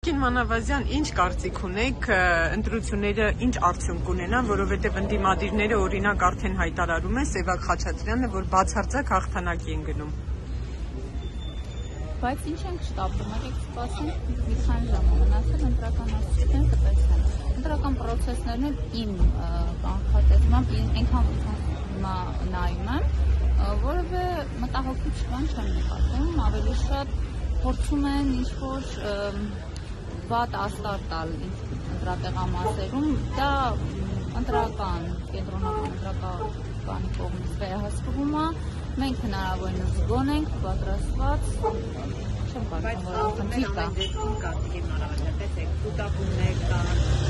Տիկին Մանավազյան, ինչ կարծիք ունեք, ընտրությունները ինչ արդյունք կունենան, որովհետև ընդդիմադիրները օրինակ արդեն հայտարարում են Սևակ Խաչատրյանը, որ բացարձակ հաղթանակի են գնում։ Բայց ինչ ենք շտապում, եկեք սպասենք մի քանի ժամ մնացել ընտրական ասուլիսները կտեսնեն։ Ընտրական պրոցեսներն էլ իմ կանխատեսմամբ այնքան նայում եմ, որովե մտահոգիչ բան չեմ նկատում, ավելի շատ փորձում են ինչ-որ վատ աստար տալ ընտրատեղամասերում, դա ընտրական, կենտրոնական ընտրականի կողմից վերահսկվում է, մենք հնարավորինս զգոն ենք, պատրաստված, չեմ կարծում, որ խնդիր կա։ Կա Տիկին Մանավազյան, տեսեք, կուտակումներ կան,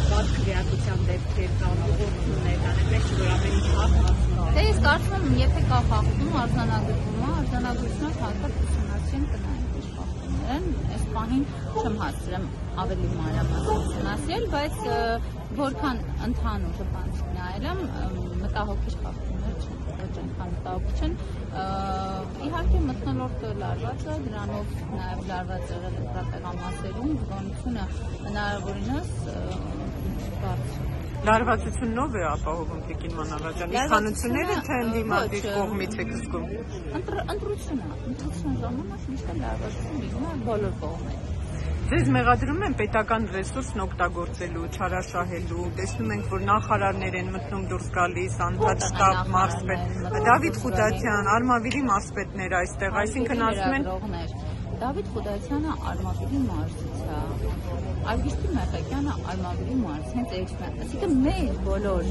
վատ քվեակության դեպքեր կան, ուղղություններ կան, այնպես որ ամեն ինչ հաղթում է։ Դե ես կարծում եմ, եթե կա խախտում, արձանագրությունը հաստատ ուսումնասիրեն կնայեն ինչ խախտումներ են, այս պահին չեմ հասցրեմ ավելի մանրամասն ուսումնասիրել, բայց որքան ընդհանուր բանից նայել եմ, մտահոգիչ խախտումներ չեն, ոչ այնքան մտահոգիչ են, իհարկե մթնոլորտը լարված է, դրանով նաև լարված եղել ընտրատեղամասերում, զգոնությունը հնարավորինս բարձր։ Լարվածությունով է ապահովում Տիկին Մանավազյան, իշխանությունները թե ընդդիմադիր կողմից եք զգում։ Ընտրության ժամանակ միշտ լարվածություն լինում է բոլոր կողմերից։ Ձեզ մեղադրում են պետական ռեսուրսն օգտագործելու, չարաշահելու, տեսնում ենք, որ նախարարներ են մտնում դուրս գալիս, անդադ շտաբ, մարզպետ, Դավիթ Խուդացյան, Արմավիրի մարզպետներ այստեղ, այսինքն ասում են Դավիթ Խուդացյանը Արմավիրի մարզից է, Արգիշտի Մեխակյանը Արմավիրի մարզ, հենց էջն է, այսինքն մեր բոլոր,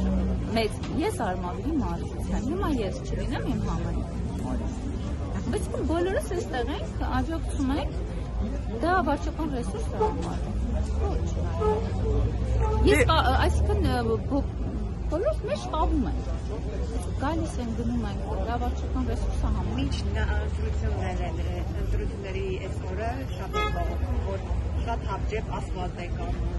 ես Արմավիրի մարզից եմ, հիմա ես չլինեմ իմ համայնքում, բայց բոլորս այստեղ ենք, աջակցում ենք, դա վարչական ռեսուրս է համարվում, ես, այսինքն բոլորս մեզ շտաբում ենք, գալիս են գնում ենք, դա վարչական ռեսուրս է համարվում։ Մինչ ընտրությունների այս օրը շատ է բաղում, որ շատ հապճեպ ասֆալտ է կանում,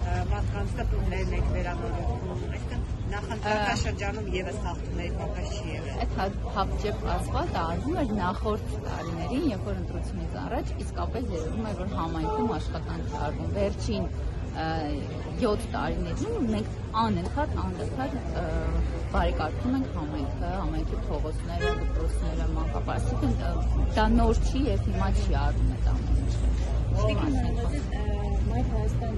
մարդկանց տպումներն եք վերանորոգում, այսինքն նախընտրական շրջանում ևս հաղթումների պակաս չի եղել։ Այդ հապճեպ ասֆալտը արվում էր նախորդ տարիներին, երբ որ ընտրությունից առաջ իսկապես երևում էր, որ համայնքում աշխատանք է արվում։ Վերջին 7 տարիներին մենք անընդհատ բարեկարգում ենք համայնքի փողոցները, դպրոցները, մանկապարտեզը, դա նոր չի եւ հիմա չի արվում այդ ամեն ինչը։ Մայր Հայաստան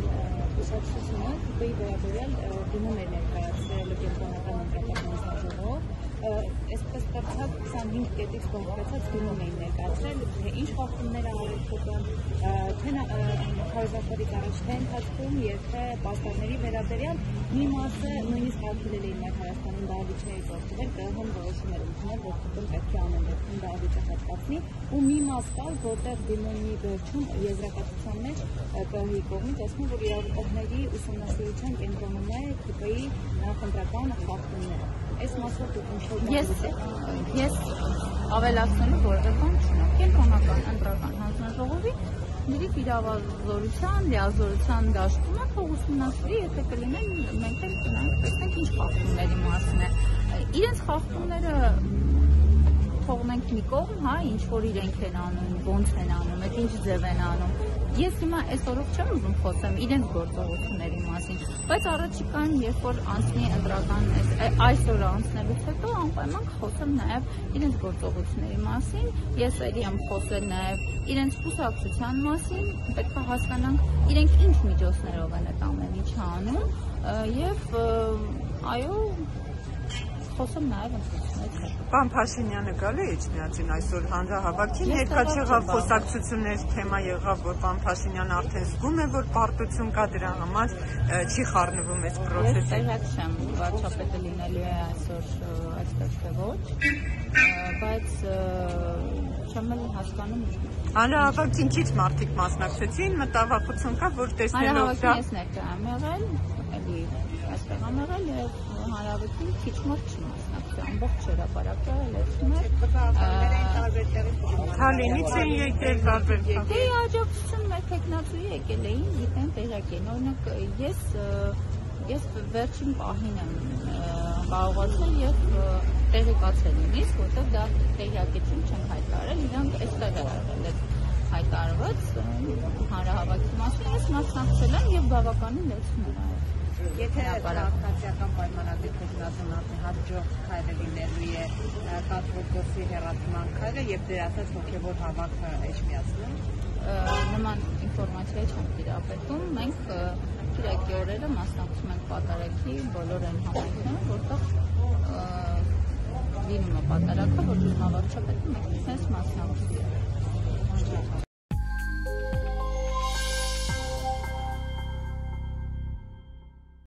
կուսակցությունը ԿՊ-ի վերաբերյալ դիմում էր ներկայացրել կենտրոնական ընտրական հանձնաժողով, այսպես ստացած 25 կետից կոնկրետացած դիմում էին ներկայացրել, թե ինչ խախտումներ առաջացան, թե քարոզախորիկ առաջ թե ընթացքում եւ թե պաստառների վերաբերյալ մի մասը նույնիսկ արգելել էին Մայր Հայաստանում դահլիճներից օգտվել, ԿՀ-ն որոշումներ ընդունել, որ դեպքում պետք է անեն դեպքում դահլիճը հատկացնի, ու մի մաս կար, որտեղ դիմումի վերջում եզրակացության մեջ ԿՀ-ի կողմից ասում, որ իրավունքների ուսումնասիրության կենտրոնում է ԿՊ-ի նախընտրական խախտումները։ Այս մասով դուք ինչ-որ ես ավելացնելու որևէ բան չունեմ։ Կենտրոնական ընտրական հանձնաժողովի լրիվ իրավազորության, լիազորության դաշտում է, թող ուսումնասիրի, եթե կլինեն, մենք էլ կնայենք, տեսնենք ինչ խախտումների մասին է։ Իրենց խախտումները թողնենք մի կողմ, ինչ որ իրենք են անում, ոնց են անում, այդ ինչ ձև են անում։ Ես հիմա այս օրով չեմ ուզում խոսեմ իրենց գործողությունների մասին, բայց առաջիկան, երբ որ անցնի ընտրական այսօր անցնելուց հետո անպայման կխոսեմ նաև իրենց գործողությունների մասին, ես ելի եմ խոսել նաև իրենց կուսակցության մասին, պետք է հասկանանք իրենք ինչ միջոցներով են այդ ամեն ինչը անում եւ այո խոսում նաև ընտրություններից։ Պարոն Փաշինյանը գալի է Էջմիածին այսօր հանրահավաքին, ներկա չեղավ, խոսակցություններ թեմա եղավ, որ պարոն Փաշինյանը արդեն զգում է, որ պարտություն կա, դրա համար չի խառնվում այս պրոցեսը։ Ես տեղյակ չեմ, վարչապետը լինելու է այսօր այստեղ թե ոչ, բայց չեմ էլ հասկանում։ Հանրահավաքին քիչ մարդիկ մասնակցեցին, մտավախություն կա, որ տեսնելով դա։ Հանրահավաքին ես ներկա եմ եղել, էլի այստեղ եմ եղել եւ հանրահավաքին քիչ մարդ չի մասնակցել, ամբողջ հրապարակը լեցնում էր։ Թալինից են եկել տարբեր տեղ։ Դե աջակցություն մեր տեխնացուի եկել էին, գիտեն տեղյակ են։ Օրինակ ես վերջին պահին եմ կարողացել եւ տեղեկացել նույնիսկ, որտեղ դա տեղյակություն չեմ հայտարարել, իրանք այստեղ եղել այդ հայտարարված հանրահավաքի մասին, ես մասնակցել եմ եւ բավականին լեցուն եմ։ Եթե քաղաքացիական պայմանագրի փոխանցումն հաջող քայլը լինելու է կաթողիկոսի հերացման քայլը եւ դրացած հոգեվոր հավաքը էջմիածնում, նման ինֆորմացիա չեմ տիրապետում, մենք Կիրակի օրերը մասնակցում ենք պատարագի բոլոր այն համերգներում, որտեղ լինում է պատարագը, որ վարչապետը